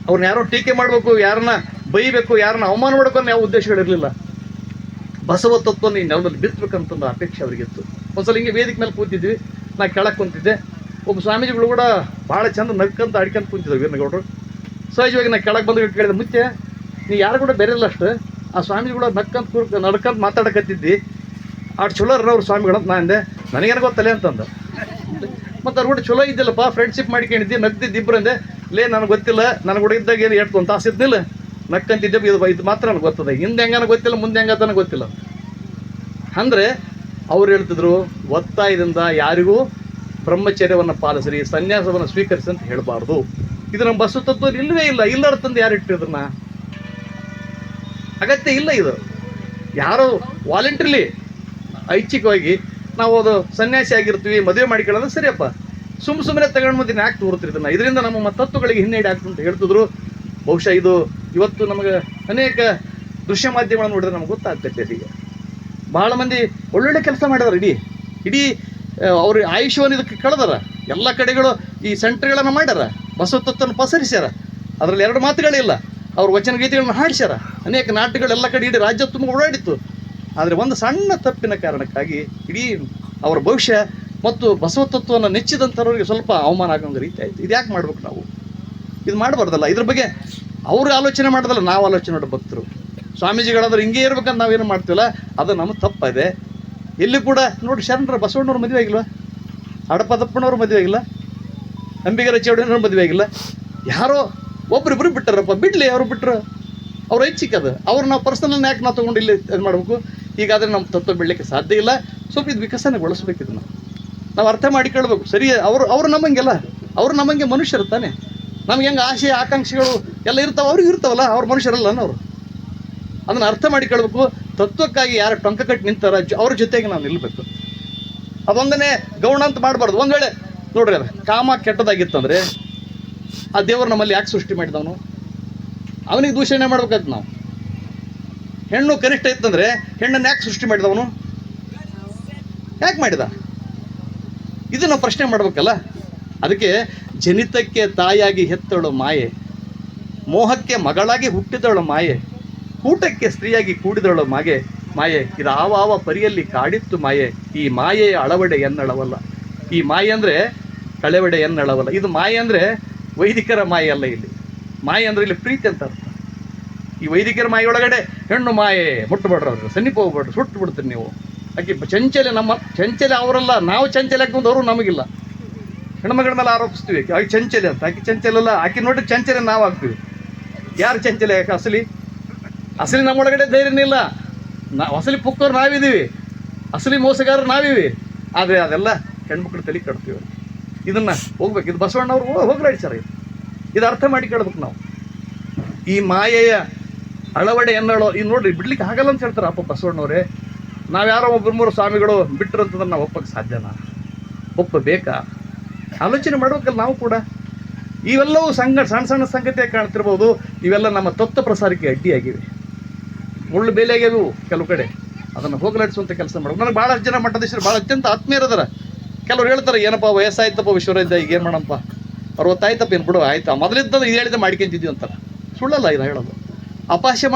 ಅವ್ರನ್ನ ಯಾರೋ ಟೀಕೆ ಮಾಡಬೇಕು, ಯಾರನ್ನ ಬೈಬೇಕು, ಯಾರನ್ನ ಅವಮಾನ ಮಾಡ್ಕೊಂಡು ಯಾವ ಉದ್ದೇಶಗಳಿರಲಿಲ್ಲ. ಬಸವ ತತ್ವನ ಈ ನೆಲದಲ್ಲಿ ಬಿತ್ತಬೇಕಂತಂದು ಅಪೇಕ್ಷೆ ಅವರಿಗಿತ್ತು. ಒಂದ್ಸಲ ಹಿಂಗೆ ವೇದಿಕೆ ಮೇಲೆ ಕೂತಿದ್ವಿ, ನಾ ಕೆಳಗೆ ಕುಂತಿದ್ದೆ. ಒಬ್ಬ ಸ್ವಾಮೀಜಿಗಳು ಕೂಡ ಭಾಳ ಚಂದ ನಗ್ಕಂತ ಅಡ್ಕಂತ ಕುಂತಿದ್ರು ವೀರನಗೌಡರು. ಸಹಜವಾಗಿ ನಾ ಕೆಳಗೆ ಬಂದು ಕೇಳಿದೆ, ಮುಚ್ಚೆ ನೀ ಯಾರು ಕೂಡ ಬೆರೆಯಲ್ಲ ಅಷ್ಟು, ಆ ಸ್ವಾಮೀಜಿಗಳು ನಡ್ಕಂತ ನಡ್ಕಂತ ಮಾತಾಡಕತ್ತಿದ್ದಿ, ಅಷ್ಟು ಚಲೋ ಅವ್ರ ಸ್ವಾಮಿಗಳಂತ ನಾ ಅಂದೆ. ನನಗೇನು ಗೊತ್ತಲ್ಲ ಅಂತಂದ. ಮತ್ತು ಅವ್ರು ಕೂಡ ಚಲೋ ಇದ್ದಿಲ್ಲಪ್ಪ, ಫ್ರೆಂಡ್ಶಿಪ್ ಮಾಡ್ಕೊಂಡಿದ್ದಿ, ನಗ್ದಿದ್ದು ಇಬ್ಬರು ಅಂದೆ. ಲೇ ನನಗೆ ಗೊತ್ತಿಲ್ಲ, ನನಗೆ ಕೂಡ ಇದ್ದಾಗ ಏನು ಎಷ್ಟು ಒಂದು ತಾಸು ಇದ್ದಿಲ್ಲ, ನಕ್ಕಂತಿದ್ದೆ. ಇದು ಮಾತ್ರ ನನಗೆ ಗೊತ್ತದೆ, ಹಿಂದೆ ಹೆಂಗಾನ ಗೊತ್ತಿಲ್ಲ, ಮುಂದೆ ಹೆಂಗತನ ಗೊತ್ತಿಲ್ಲ. ಅಂದರೆ ಅವ್ರು ಹೇಳ್ತಿದ್ರು, ಒತ್ತಾಯದಿಂದ ಯಾರಿಗೂ ಬ್ರಹ್ಮಚರ್ಯವನ್ನು ಪಾಲಿಸ್ರಿ, ಸನ್ಯಾಸವನ್ನು ಸ್ವೀಕರಿಸಿ ಅಂತ ಹೇಳಬಾರ್ದು. ಇದು ನಮ್ಮ ಬಸವ ತತ್ವದಲ್ಲಿ ಇಲ್ಲವೇ ಇಲ್ಲ. ಇಲ್ಲರ ತಂದು ಯಾರು ಇಟ್ಟಿದ್ರನ್ನ? ಅಗತ್ಯ ಇಲ್ಲ. ಇದು ಯಾರೋ ವಾಲಂಟ್ರಿಲಿ ಐಚ್ಛಿಕವಾಗಿ ನಾವು ಅದು ಸನ್ಯಾಸಿ ಆಗಿರ್ತೀವಿ, ಮದುವೆ ಮಾಡಿಕೊಳ್ಳೋದು ಸರಿಯಪ್ಪ. ಸುಮ್ಮನೆ ತಗೊಂಡು ಮುಂದೆ ಯಾಕೆ ತೋರ್ತೀರಿ ಇದನ್ನು? ಇದರಿಂದ ನಮ್ಮ ತತ್ವಗಳಿಗೆ ಹಿನ್ನಡೆ ಆಗ್ತದೆ ಅಂತ ಹೇಳ್ತಿದ್ರು. ಬಹುಶಃ ಇದು ಇವತ್ತು ನಮಗೆ ಅನೇಕ ದೃಶ್ಯ ಮಾಧ್ಯಮಗಳನ್ನು ನೋಡಿದ್ರೆ ನಮ್ಗೆ ಗೊತ್ತಾಗ್ತೈತೆ. ಈಗ ಭಾಳ ಮಂದಿ ಒಳ್ಳೊಳ್ಳೆ ಕೆಲಸ ಮಾಡಿದಾರೆ. ಇಡೀ ಅವ್ರ ಆಯುಷ್ಯವನ್ನು ಇದಕ್ಕೆ ಕಳೆದಾರ. ಎಲ್ಲ ಕಡೆಗಳು ಈ ಸೆಂಟರ್ಗಳನ್ನು ಮಾಡ್ಯಾರ, ಬಸವ ತತ್ವವನ್ನು ಪಸರಿಸ್ಯಾರ. ಅದರಲ್ಲಿ ಎರಡು ಮಾತುಗಳಿಲ್ಲ. ಅವ್ರ ವಚನ ಗೀತೆಗಳನ್ನ ಹಾಡಿಸ್ಯಾರ, ಅನೇಕ ನಾಟಕಗಳೆಲ್ಲ ಕಡೆ ಇಡೀ ರಾಜ್ಯ ತುಂಬ ಓಡಾಡಿತ್ತು. ಆದರೆ ಒಂದು ಸಣ್ಣ ತಪ್ಪಿನ ಕಾರಣಕ್ಕಾಗಿ ಇಡೀ ಅವರ ಭವಿಷ್ಯ ಮತ್ತು ಬಸವ ತತ್ವವನ್ನು ನೆಚ್ಚಿದಂಥವ್ರಿಗೆ ಸ್ವಲ್ಪ ಅವಮಾನ ಆಗೋಂಗೆ ರೀತಿ ಆಯಿತು. ಇದು ಯಾಕೆ ಮಾಡ್ಬೇಕು ನಾವು? ಇದು ಮಾಡಬಾರ್ದಲ್ಲ. ಇದ್ರ ಬಗ್ಗೆ ಅವರು ಆಲೋಚನೆ ಮಾಡೋದಲ್ಲ, ನಾವು ಆಲೋಚನೆ ಮಾಡೋ ಭಕ್ತರು. ಸ್ವಾಮೀಜಿಗಳಾದ್ರೆ ಹಿಂಗೆ ಇರ್ಬೇಕಂತ ನಾವೇನು ಮಾಡ್ತೀವಲ್ಲ, ಅದು ನಮಗೆ ತಪ್ಪಿದೆ. ಎಲ್ಲಿ ಕೂಡ ನೋಡಿ, ಶರಣರ ಬಸವಣ್ಣವ್ರ ಮದುವೆ ಆಗಿಲ್ವ, ಹಡಪದಪ್ಪನವ್ರ ಮದುವೆ ಆಗಿಲ್ಲ, ಅಂಬಿಗರ ಚೌಡಣ್ಣವ್ರ ಮದುವೆ ಆಗಿಲ್ಲ. ಯಾರೋ ಒಬ್ರಿಬ್ರು ಬಿಟ್ಟಾರಪ್ಪ, ಬಿಡಲಿ, ಅವ್ರು ಬಿಟ್ಟರು, ಅವ್ರು ಐಚ್ಛಿಕದು. ಅವ್ರು ನಾವು ಪರ್ಸನಲ್ ಯಾಕೆ ನಾವು ತೊಗೊಂಡು ಇಲ್ಲಿ ಇದು ಮಾಡಬೇಕು? ಹೀಗಾದರೆ ನಮ್ಮ ತತ್ವ ಬೆಳಲಿಕ್ಕೆ ಸಾಧ್ಯ ಇಲ್ಲ. ಸ್ವಲ್ಪ ಇದು ವಿಕಸನಗೊಳಿಸ್ಬೇಕು. ಇದನ್ನು ನಾವು ಅರ್ಥ ಮಾಡಿಕೊಳ್ಬೇಕು. ಸರಿ, ಅವರು ನಮ್ಮಂಗೆಲ್ಲ, ಅವರು ನಮ್ಮಂಗೆ ಮನುಷ್ಯರು ತಾನೆ. ನಮ್ಗೆ ಹೆಂಗೆ ಆಸೆ ಆಕಾಂಕ್ಷೆಗಳು ಎಲ್ಲ ಇರ್ತಾವೆ, ಅವ್ರಿಗೆ ಇರ್ತಾವಲ್ಲ, ಅವ್ರು ಮನುಷ್ಯರಲ್ಲ ಅವರು. ಅದನ್ನು ಅರ್ಥ ಮಾಡಿಕೊಳ್ಬೇಕು. ತತ್ವಕ್ಕಾಗಿ ಯಾರು ಟೊಂಕ ಕಟ್ಟಿ ನಿಂತಾರ ಅವ್ರ ಜೊತೆಗೆ ನಾವು ನಿಲ್ಲಬೇಕು. ಅದೊಂದನೇ ಗೌಣ ಅಂತ ಮಾಡಬಾರ್ದು. ಒಂದು ವೇಳೆ ನೋಡ್ರಿ, ಅದು ಕಾಮ ಕೆಟ್ಟದಾಗಿತ್ತಂದರೆ ಆ ದೇವರು ನಮ್ಮಲ್ಲಿ ಯಾಕೆ ಸೃಷ್ಟಿ ಮಾಡಿದವನು? ಅವನಿಗೆ ದೂಷಣೆ ಮಾಡ್ಬೇಕಾಯ್ತು ನಾವು. ಹೆಣ್ಣು ಕನಿಷ್ಠ ಇತ್ತಂದರೆ ಹೆಣ್ಣನ್ನು ಯಾಕೆ ಸೃಷ್ಟಿ ಮಾಡಿದವನು? ಯಾಕೆ ಮಾಡಿದ? ಇದು ನಾವು ಪ್ರಶ್ನೆ ಮಾಡ್ಬೇಕಲ್ಲ. ಅದಕ್ಕೆ ಜನಿತಕ್ಕೆ ತಾಯಾಗಿ ಹೆತ್ತಳು ಮಾಯೆ, ಮೋಹಕ್ಕೆ ಮಗಳಾಗಿ ಹುಟ್ಟಿದಳು ಮಾಯೆ, ಕೂಟಕ್ಕೆ ಸ್ತ್ರೀಯಾಗಿ ಕೂಡಿದಳು ಮಾಯೆ ಇದು ಆವಾವ ಪರಿಯಲ್ಲಿ ಕಾಡಿತ್ತು ಮಾಯೆ. ಈ ಮಾಯೆಯ ಅಳವಡೆ ಎನ್ನಳವಲ್ಲ. ಈ ಮಾಯೆ ಅಂದರೆ ಕಳೆವಡೆ ಎನ್ನಳವಲ್ಲ. ಇದು ಮಾಯೆ ಅಂದರೆ ವೈದಿಕರ ಮಾಯೆ ಅಲ್ಲ. ಇಲ್ಲಿ ಮಾಯೆ ಅಂದರೆ ಇಲ್ಲಿ ಪ್ರೀತಿ ಅಂತ ಅರ್ಥ. ಈ ವೈದಿಕರ ಮಾಯೆ ಒಳಗಡೆ ಹೆಣ್ಣು ಮಾಯೆ, ಮುಟ್ಟಬೇಡ್ರಿ, ಅವ್ರಿಗೆ ಸನ್ನಿಪ ಹೋಗ್ಬೇಡ್ರಿ, ಸುಟ್ಟು ಬಿಡ್ತೀರಿ ನೀವು. ಆಕೆ ಚಂಚಲೆ, ನಮ್ಮ ಚಂಚಲೆ ಅವರಲ್ಲ, ನಾವು ಚಂಚಲೆ ಹಾಕೊಂಡು ಅವರು ನಮಗಿಲ್ಲ. ಹೆಣ್ಮಗಳ ಮೇಲೆ ಆರೋಪಿಸ್ತೀವಿ ಆಕೆ ಚಂಚಲೆ ಅಂತ. ಆಕೆ ಚಂಚಲಲ್ಲ, ಆಕೆ ನೋಡಿ ಚಂಚಲೆ ನಾವು ಆಗ್ತೀವಿ. ಯಾರು ಚಂಚಲೆ? ಅಸಲಿ ನಮ್ಮೊಳಗಡೆ ಧೈರ್ಯನೇ ಇಲ್ಲ. ಅಸಲಿ ಪುಕ್ಕವ್ರು ನಾವಿದ್ದೀವಿ, ಅಸಲಿ ಮೋಸಗಾರರು ನಾವಿವಿ. ಆದರೆ ಅದೆಲ್ಲ ಹೆಣ್ಮಕ್ಳು ತಲೆ ಕಟ್ತೀವಿ. ಇದನ್ನು ಹೋಗ್ಬೇಕು. ಇದು ಬಸವಣ್ಣವ್ರು ಹೋಗ್ಲಾಡಿಸ್ಯಾರ. ಇದು ಅರ್ಥ ಮಾಡಿಕೊಳ್ಬೇಕು ನಾವು. ಈ ಮಾಯೆಯ ಅಳವಡೆ ಎನ್ನಳೋ ಇದು ನೋಡ್ರಿ, ಬಿಡ್ಲಿಕ್ಕೆ ಆಗಲ್ಲ ಅಂತ ಹೇಳ್ತಾರೆ ಅಪ್ಪ ಬಸವಣ್ಣವರೇ. ನಾವು ಯಾರೋ ಒಬ್ಬರು ಮೂರು ಸ್ವಾಮಿಗಳು ಬಿಟ್ಟರು ಅಂತಂದ್ರೆ ನಾವು ಒಪ್ಪಕ್ಕೆ ಸಾಧ್ಯನಾ? ಒಪ್ಪಬೇಕಾ? ಆಲೋಚನೆ ಮಾಡ್ಬೇಕಲ್ಲ ನಾವು ಕೂಡ. ಇವೆಲ್ಲವೂ ಸಣ್ಣ ಸಣ್ಣ ಸಂಗತಿಯಾಗಿ ಕಾಣ್ತಿರ್ಬೋದು. ಇವೆಲ್ಲ ನಮ್ಮ ತತ್ವ ಪ್ರಸಾರಕ್ಕೆ ಅಡ್ಡಿಯಾಗಿವೆ, ಮುಳ್ಳು ಬೇಲೆಯಾಗ್ಯಾವು ಕೆಲವು ಕಡೆ. ಅದನ್ನು ಹೋಗಲಾಡಿಸುವಂಥ ಕೆಲಸ ಮಾಡೋದು. ನನಗೆ ಭಾಳಷ್ಟು ಜನ ಮಠಾಧೀಶರು ಭಾಳ ಅತ್ಯಂತ ಆತ್ಮೀಯರದಾರ. ಕೆಲವ್ರು ಹೇಳ್ತಾರೆ, ಏನಪ್ಪ ವಯಸ್ಸಾಯ್ತಪ್ಪ ವಿಶ್ವರಾಜ್ಯ, ಈಗ ಏನು ಮಾಡಪ್ಪ, 60 ಆಯ್ತಪ್ಪ, ಏನು ಬಿಡು, ಆಯ್ತಾ ಮೊದಲಿದ್ದದ್ದು ಇದು ಹೇಳಿದೆ ಮಾಡ್ಕೊಂತಿದ್ವಿ ಅಂತಾರೆ. ಸುಳ್ಳಲ್ಲ ಇದು ಹೇಳೋದು. ಅಪಹಾಸ್ಯ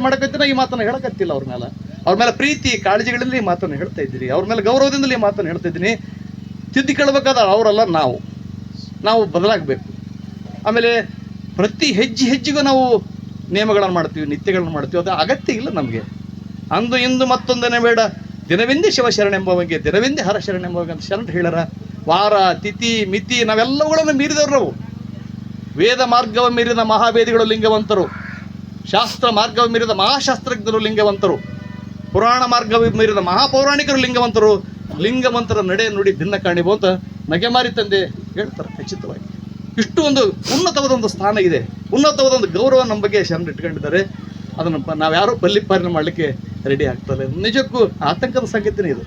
ಮಾಡೋಕ್ಕತ್ತಿನ ಈ ಮಾತನ್ನು ಹೇಳಕತ್ತಿಲ್ಲ. ಅವ್ರ ಮೇಲೆ ಪ್ರೀತಿ ಕಾಳಜಿಗಳಲ್ಲಿ ಈ ಮಾತನ್ನು ಹೇಳ್ತಾ ಇದ್ದೀನಿ. ಅವ್ರ ಮೇಲೆ ಗೌರವದಿಂದಲೇ ಈ ಮಾತನ್ನು ಹೇಳ್ತಾ ಇದ್ದೀನಿ. ತಿದ್ದಿಕೊಳ್ಳಬೇಕಾದ ಅವರಲ್ಲ, ನಾವು ಬದಲಾಗಬೇಕು. ಆಮೇಲೆ ಪ್ರತಿ ಹೆಜ್ಜೆಗೂ ನಾವು ನಿಯಮಗಳನ್ನು ಮಾಡ್ತೀವಿ, ನಿತ್ಯಗಳನ್ನು ಮಾಡ್ತೀವಿ. ಅದು ಅಗತ್ಯ ಇಲ್ಲ ನಮಗೆ. ಅಂದು ಇಂದು ಮತ್ತೊಂದನೇ ಬೇಡ, ದಿನವೆಂದೇ ಶಿವ ಶರಣೆಂಬವಂಗೆ, ದಿನವೆಂದೇ ಹರ ಶರಣೆಂಬವಂಗೆ ಅಂತ ಶರಣ ಹೇಳರ. ವಾರ ತಿಥಿ ಮಿತಿ ನಾವೆಲ್ಲವುಗಳನ್ನು ಮೀರಿದವರು ನಾವು. ವೇದ ಮಾರ್ಗವ ಮೀರಿದ ಮಹಾವೇದಿಗಳು ಲಿಂಗವಂತರು, ಶಾಸ್ತ್ರ ಮಾರ್ಗವ ಮೀರಿದ ಮಹಾಶಾಸ್ತ್ರಜ್ಞರು ಲಿಂಗವಂತರು, ಪುರಾಣ ಮಾರ್ಗವ ಮೀರಿದ ಮಹಾಪೌರಾಣಿಕರು ಲಿಂಗವಂತರು. ಲಿಂಗವಂತರ ನಡೆ ನುಡಿ ಭಿನ್ನ ಕಾಣಿಬೋ ಅಂತ ನಗೆಮಾರಿ ತಂದೆ ಹೇಳ್ತಾರೆ ಖಚಿತವಾಗಿ. ಇಷ್ಟು ಒಂದು ಉನ್ನತವಾದ ಒಂದು ಸ್ಥಾನ ಇದೆ, ಉನ್ನತವಾದ ಒಂದು ಗೌರವ ನಮ್ಮ ಬಗ್ಗೆ ಶರಣ ಇಟ್ಕೊಂಡಿದ್ದಾರೆ. ಅದನ್ನು ನಾವ್ಯಾರೂ ಬಲ್ಲಿಪಾಲನೆ ಮಾಡಲಿಕ್ಕೆ ರೆಡಿ ಆಗ್ತದೆ. ನಿಜಕ್ಕೂ ಆತಂಕದ ಸಂಗತಿನೇ ಇದು.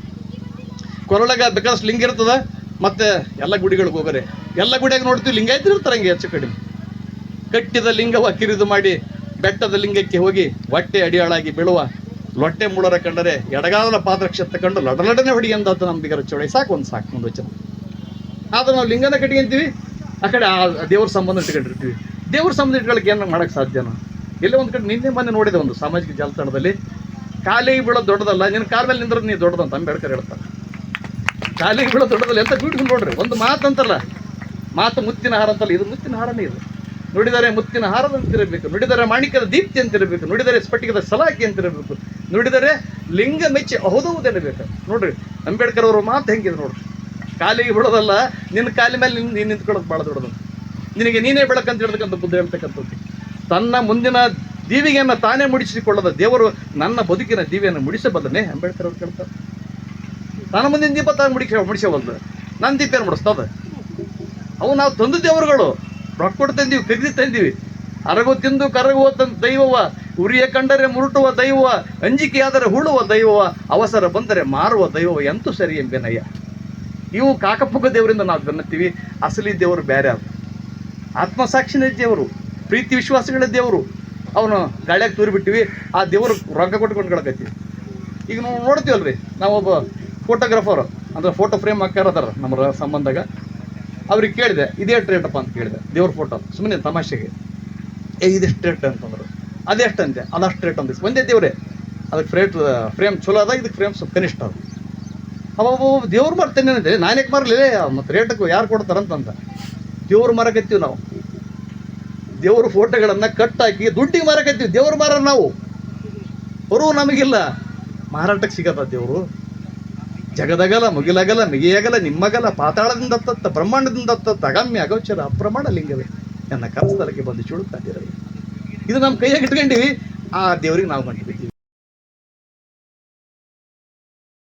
ಕೊರಳಗ ಬೇಕಾದಷ್ಟು ಲಿಂಗ ಇರ್ತದೆ. ಮತ್ತು ಎಲ್ಲ ಗುಡಿಗಳಿಗೆ ಹೋಗೋರೆ, ಎಲ್ಲ ಗುಡಿಯಾಗ ನೋಡ್ತೀವಿ ಲಿಂಗಾಯತರು ಇರ್ತಾರೆ ಹಂಗೆ ಹೆಚ್ಚು ಕಡಿಮೆ. ಕಟ್ಟಿದ ಲಿಂಗವ ಕಿರಿದು ಮಾಡಿ ಬೆಟ್ಟದ ಲಿಂಗಕ್ಕೆ ಹೋಗಿ ಹೊಟ್ಟೆ ಅಡಿಯಾಳಾಗಿ ಬೀಳುವ ಲೊಟ್ಟೆ ಮೂಳರ ಕಂಡರೆ ಎಡಗಾಲದ ಪಾದರಕ್ಷೆ ತಗೊಂಡು ಲಡಲಡನೆ ಹೊಡಿ ಅಂದದ್ದು ನಂಬಿಗರ ಚೋಳೆ. ಸಾಕು ಒಂದು ವಚನ. ಆದ್ರೆ ನಾವು ಲಿಂಗನ ಕಟ್ಕೊಂತೀವಿ, ಆ ಕಡೆ ಆ ದೇವ್ರ ಸಂಬಂಧ ಇಟ್ಕೊಂಡಿರ್ತೀವಿ. ದೇವ್ರ ಸಂಬಂಧ ಇಟ್ಕೊಳ್ಳೋಕೆ ಏನು ಮಾಡೋಕ್ಕೆ ಸಾಧ್ಯನೋ? ಎಲ್ಲೇ ಒಂದು ಕಡೆ ನಿನ್ನೆ ಮೊನ್ನೆ ನೋಡಿದೆ ಒಂದು ಸಾಮಾಜಿಕ ಜಾಲತಾಣದಲ್ಲಿ, ಕಾಲಿಗೆ ಬೀಳೋದು ದೊಡ್ಡದಲ್ಲ, ನಿನ್ನ ಕಾಲ ಮೇಲೆ ನಿಂದ್ರೆ ನೀ ದೊಡ್ಡದಂತ ಅಂಬೇಡ್ಕರ್ ಹೇಳ್ತಾರೆ. ಕಾಲಿಗೆ ಬೀಳೋದು ದೊಡ್ಡದಲ್ಲ, ಎಂತ ಬ್ಯೂಟಿಫುಲ್ ನೋಡ್ರಿ. ಒಂದು ಮಾತು ಅಂತಲ್ಲ, ಮಾತು ಮುತ್ತಿನ ಹಾರ ಅಂತಲ್ಲ, ಇದು ಮುತ್ತಿನ ಹಾರನೇ. ಇದು ನುಡಿದರೆ ಮುತ್ತಿನ ಹಾರದಂತಿರಬೇಕು, ನುಡಿದರೆ ಮಾಣಿಕ್ಯದ ದೀಪ್ತಿ ಅಂತಿರಬೇಕು, ನುಡಿದರೆ ಸ್ಫಟಿಕದ ಸಲಾಕಿ ಅಂತಿರಬೇಕು, ನುಡಿದರೆ ಲಿಂಗ ಮೆಚ್ಚಿ ಹೌದೌದಿರಬೇಕು. ನೋಡ್ರಿ ಅಂಬೇಡ್ಕರ್ ಅವ್ರ ಮಾತು ಹೆಂಗಿದೆ ನೋಡ್ರಿ. ಕಾಲಿಗೆ ಬಿಡೋದಲ್ಲ, ನಿನ್ನ ಕಾಲಿ ಮೇಲೆ ನೀನು ನಿಂತ್ಕೊಳ್ಳೋದು ಭಾಳ ದೊಡ್ಡದು. ನಿನಗೆ ನೀನೇ ಬೆಳಕಂತ ಹೇಳ್ತಕ್ಕಂಥ ಬುದ್ಧ ಹೇಳ್ತಕ್ಕಂಥದ್ದು. ತನ್ನ ಮುಂದಿನ ದೀವಿಗೆಯನ್ನು ತಾನೇ ಮುಡಿಸಿಕೊಳ್ಳದ ದೇವರು ನನ್ನ ಬದುಕಿನ ದೀವಿಯನ್ನು ಮುಡಿಸಬಲ್ಲನೆ ಅಂಬೇಡ್ಕರ್ ಅವ್ರು ಕೇಳ್ತಾರೆ. ತನ್ನ ಮುಂದಿನ ದೀಪ ತಾನು ಮುಡಿಸಬಲ್ದು, ನನ್ನ ದೀಪ ಏನು ಮುಡಿಸ್ತದ? ಅವು ನಾವು ತಂದು ದೇವರುಗಳು, ರೊಕ್ಕ ಕೊಟ್ಟು ತಂದೀವಿ, ಖರೀದಿ ತಂದೀವಿ. ಅರಗು ತಿಂದು ಕರಗುವ ದೈವವ, ಉರಿಯ ಕಂಡರೆ ಮುರುಟುವ ದೈವವ, ಅಂಜಿಕೆಯಾದರೆ ಹೂಳುವ ದೈವವ, ಅವಸರ ಬಂದರೆ ಮಾರುವ ದೈವವ, ಎಂತೂ ಸರಿ ಎಂಬೆನಯ್ಯ. ಇವು ಕಾಕಪುಗ್ಗ ದೇವರಿಂದ ನಾವು ಬೆನ್ನತ್ತೀವಿ. ಅಸಲಿ ದೇವರು ಬೇರೆ. ಅದು ಆತ್ಮಸಾಕ್ಷಿನ ದೇವರು, ಪ್ರೀತಿ ವಿಶ್ವಾಸಗಳ ದೇವರು. ಅವನು ಗಾಳಿಯಾಗಿ ತೂರಿಬಿಟ್ಟಿವಿ, ಆ ದೇವರು ರೊಕ್ಕ ಕೊಟ್ಕೊಂಡು ಕಳ್ಕತ್ತೀವಿ. ಈಗ ನಾವು ನೋಡ್ತೀವಲ್ರಿ, ನಾವೊಬ್ಬ ಫೋಟೋಗ್ರಾಫರ್ ಅಂದ್ರೆ ಫೋಟೋ ಫ್ರೇಮ್ ಹಾಕ್ಯಾರದಾರ ನಮ್ಮ ಸಂಬಂಧಾಗ. ಅವ್ರಿಗೆ ಕೇಳಿದೆ, ಇದೆಷ್ಟು ರೇಟಪ್ಪ ಅಂತ ಕೇಳಿದೆ. ದೇವ್ರ ಫೋಟೋ ಸುಮ್ಮನೆ ತಮಾಷೆಗೆ, ಇದೆಷ್ಟು ರೇಟ್ ಅಂತಂದ್ರು. ಅದೆಷ್ಟು ಅಂತೆ, ಅದಷ್ಟು ರೇಟ್ ಅಂತ. ಒಂದೇ ದೇವ್ರೆ, ಅದಕ್ಕೆ ಫ್ರೇಮ್ ಚಲೋ ಅದ, ಇದಕ್ಕೆ ಫ್ರೇಮ್ ಸ್ವಲ್ಪ ಕನಿಷ್ಠ ಅದು. ಅವ ದೇವ್ರು ಮಾರ್ತೇನೆ ಅಂತೆ, ನಾನೇಕೆ ಮಾರಲಿ ಮತ್ತು ರೇಟಕ್ಕೆ ಯಾರು ಕೊಡ್ತಾರಂತಂತ. ದೇವ್ರು ಮಾರಕತ್ತೀವಿ ನಾವು. ದೇವ್ರ ಫೋಟೋಗಳನ್ನು ಕಟ್ಟಾಕಿ ದುಡ್ಡಿಗೆ ಮಾರಕತ್ತೀವಿ. ದೇವ್ರು ಮಾರ ನಾವು, ಬರೋ ನಮಗಿಲ್ಲ, ಮಾರಾಟಕ್ಕೆ ಸಿಗತ್ತ ದೇವರು. ಜಗದಗಲ ಮುಗಿಲಗಲ ಮಿಗಿಯಗಲ ನಿಮ್ಮಗಲ ಪಾತಾಳದಿಂದ ತತ್ತ ಬ್ರಹ್ಮಾಂಡದಿಂದ ತತ್ತ ಅಗಮ್ಯ ಅಗೋಚರ ಅಪ್ರಮಾಣ ಲಿಂಗವೇ ನನ್ನ ಕನಸದಲ್ಲಿಗೆ ಬಂದು ಚುಡುತ್ತಾದಿರಲಿ. ಇದು ನಮ್ಮ ಕೈಯಾಗಿ ಇಟ್ಕೊಂಡಿವಿ, ಆ ದೇವ್ರಿಗೆ ನಾವು ಕಂಡಿವಿ.